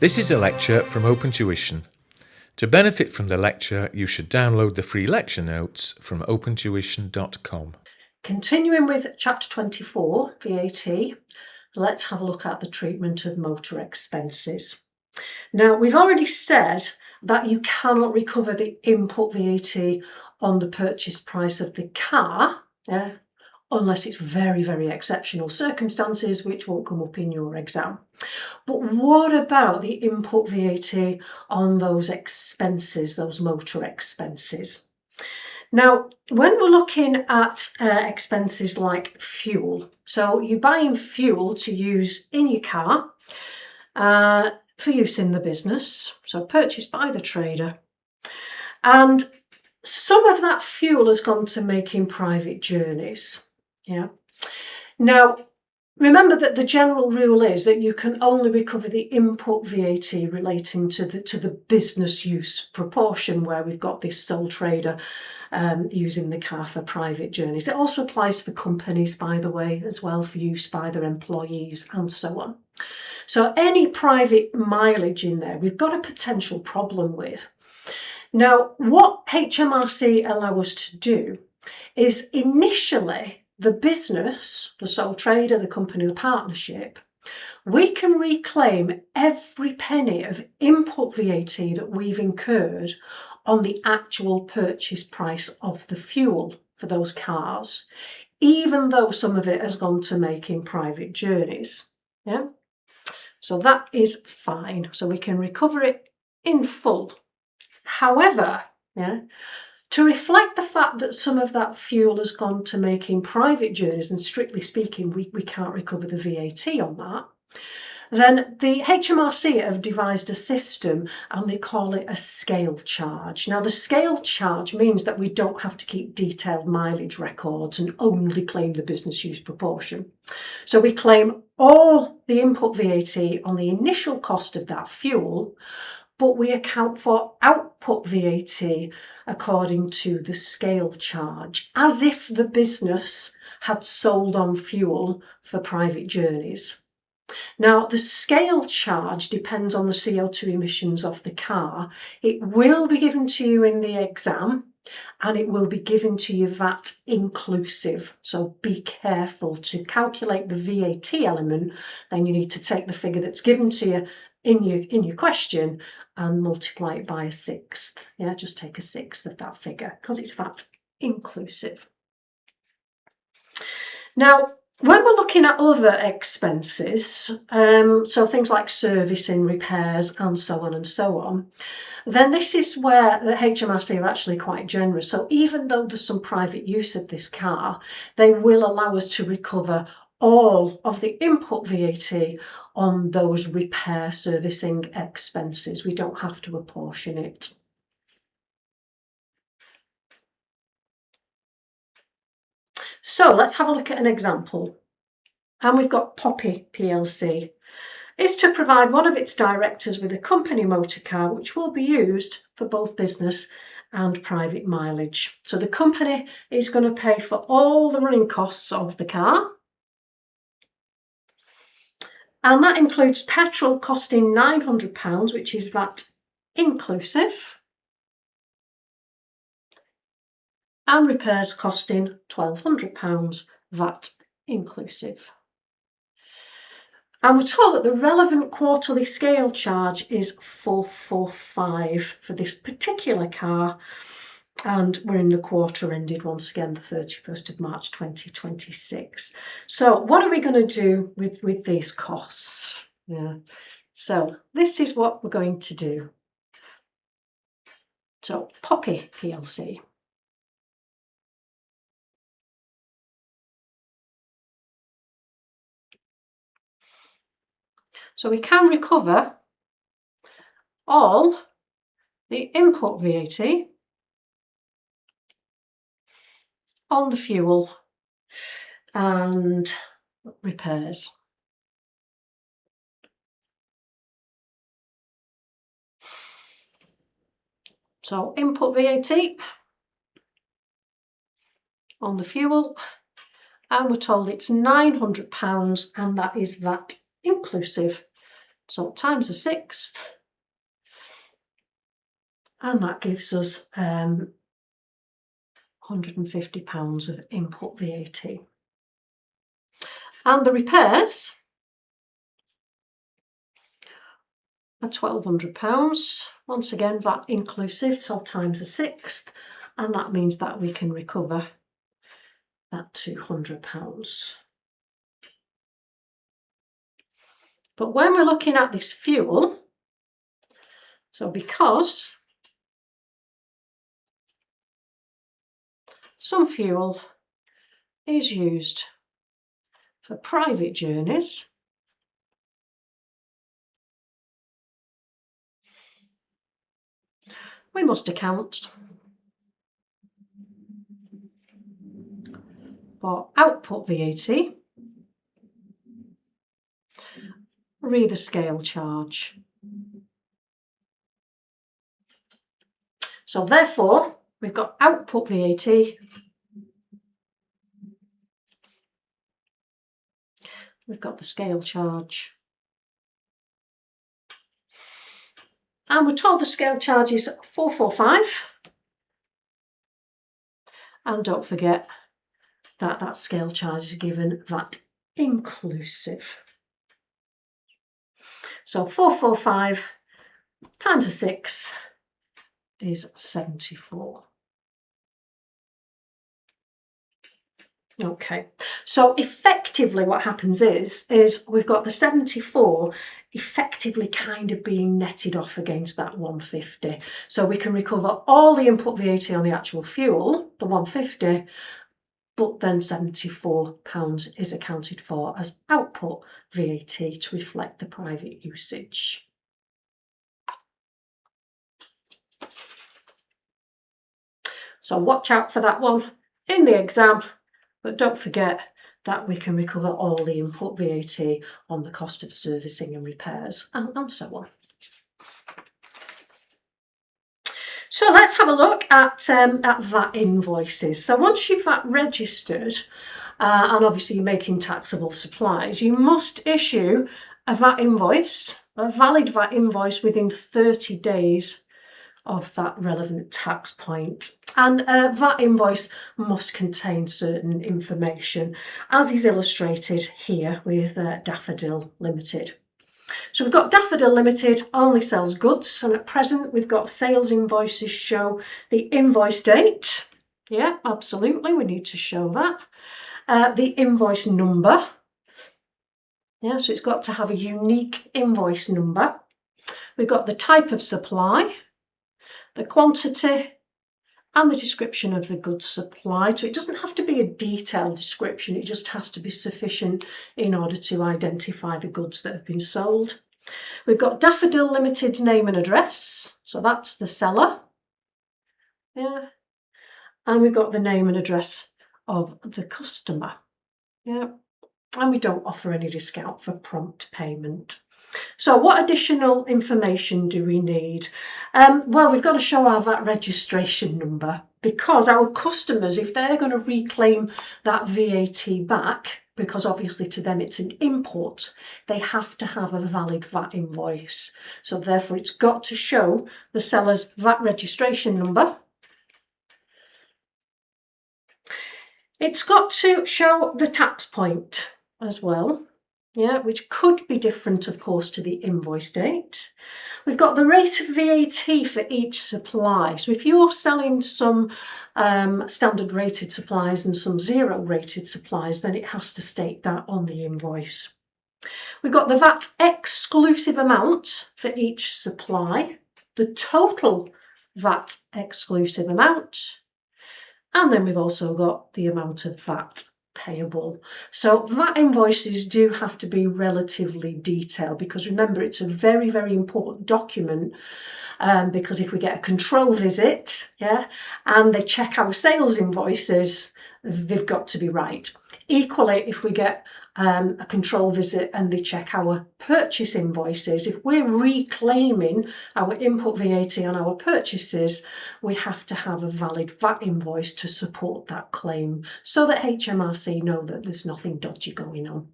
This is a lecture from OpenTuition. To benefit from the lecture, you should download the free lecture notes from opentuition.com. Continuing with Chapter 24, VAT, let's have a look at the treatment of motor expenses. Now, we've already said that you cannot recover the input VAT on the purchase price of the car, unless it's very, very exceptional circumstances, which won't come up in your exam. But what about the input VAT on those expenses, those motor expenses? Now, when we're looking at expenses like fuel, so you're buying fuel to use in your car for use in the business, so purchased by the trader. And some of that fuel has gone to making private journeys. Now, remember that the general rule is that you can only recover the input VAT relating to the business use proportion, where we've got this sole trader using the car for private journeys. It also applies for companies, by the way, as well, for use by their employees and so on. So any private mileage in there, we've got a potential problem with. Now, what HMRC allow us to do is initially the business, the sole trader, the company, the partnership, we can reclaim every penny of input VAT that we've incurred on the actual purchase price of the fuel for those cars, even though some of it has gone to making private journeys. So that is fine. So we can recover it in full. However, to reflect the fact that some of that fuel has gone to making private journeys, and strictly speaking, we can't recover the VAT on that, then the HMRC have devised a system and they call it a scale charge. Now, the scale charge means that we don't have to keep detailed mileage records and only claim the business use proportion. So we claim all the input VAT on the initial cost of that fuel, but we account for output VAT according to the scale charge, as if the business had sold on fuel for private journeys. Now, the scale charge depends on the CO2 emissions of the car. It will be given to you in the exam, and it will be given to you VAT inclusive. So be careful to calculate the VAT element. Then you need to take the figure that's given to you in your question and multiply it by a sixth. Just take a sixth of that figure because it's VAT inclusive. Now, when we're looking at other expenses, so things like servicing, repairs, and so on, then this is where the HMRC are actually quite generous. So even though there's some private use of this car, they will allow us to recover all of the input VAT on those repair servicing expenses. We don't have to apportion it. So let's have a look at an example. And we've got Poppy PLC. It's to provide one of its directors with a company motor car which will be used for both business and private mileage. So the company is going to pay for all the running costs of the car. And that includes petrol costing £900, which is VAT inclusive, and repairs costing £1,200, VAT inclusive. And we're told that the relevant quarterly scale charge is £445 for this particular car, and we're in the quarter ended once again the 31st of March 2026. So what are we going to do with these costs? So this is what we're going to do. So Poppy PLC. So we can recover all the input VAT on the fuel and repairs. So input VAT on the fuel, and we're told it's £900, and that is VAT inclusive So times a sixth, and that gives us £150 of input VAT. And the repairs are £1,200. Once again, VAT inclusive, so times a sixth, and that means that we can recover that £200. But when we're looking at this fuel, so because some fuel is used for private journeys, we must account for output VAT, re the scale charge. So therefore, we've got output VAT, we've got the scale charge, and we're told the scale charge is 445, and don't forget that that scale charge is given VAT inclusive. So 445 times a 6 is 74. Okay, so effectively what happens is we've got the 74 effectively kind of being netted off against that 150. So we can recover all the input VAT on the actual fuel, the 150, but then £74 is accounted for as output VAT to reflect the private usage. So watch out for that one in the exam, but don't forget that we can recover all the input VAT on the cost of servicing and repairs, and so on. So let's have a look at VAT invoices. So once you've VAT registered, and obviously you're making taxable supplies, you must issue a VAT invoice, a valid VAT invoice within 30 days of that relevant tax point. And a VAT invoice must contain certain information, as is illustrated here with Daffodil Limited. So we've got Daffodil Limited only sells goods, and at present we've got sales invoices show the invoice date. Yeah, absolutely, we need to show that. The invoice number. Yeah, so it's got to have a unique invoice number. We've got the type of supply, the quantity, and the description of the goods supplied. So it doesn't have to be a detailed description, it just has to be sufficient in order to identify the goods that have been sold. We've got Daffodil Limited's name and address, so that's the seller. Yeah. And we've got the name and address of the customer. Yeah. And we don't offer any discount for prompt payment. So what additional information do we need? Well, we've got to show our VAT registration number, because our customers, if they're going to reclaim that VAT back, because obviously to them it's an input, they have to have a valid VAT invoice. So therefore it's got to show the seller's VAT registration number. It's got to show the tax point as well. Yeah, which could be different, of course, to the invoice date. We've got the rate of VAT for each supply. So if you're selling some standard rated supplies and some zero rated supplies, then it has to state that on the invoice. We've got the VAT exclusive amount for each supply, the total VAT exclusive amount, and then we've also got the amount of VAT payable. So VAT invoices do have to be relatively detailed, because remember, it's a very, very important document, because if we get a control visit, yeah, and they check our sales invoices, they've got to be right. Equally, if we get a control visit and they check our purchase invoices, if we're reclaiming our input VAT on our purchases, we have to have a valid VAT invoice to support that claim, so that HMRC know that there's nothing dodgy going on.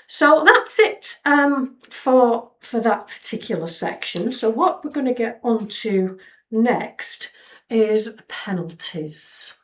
So that's it for that particular section. So what we're going to get onto next is penalties.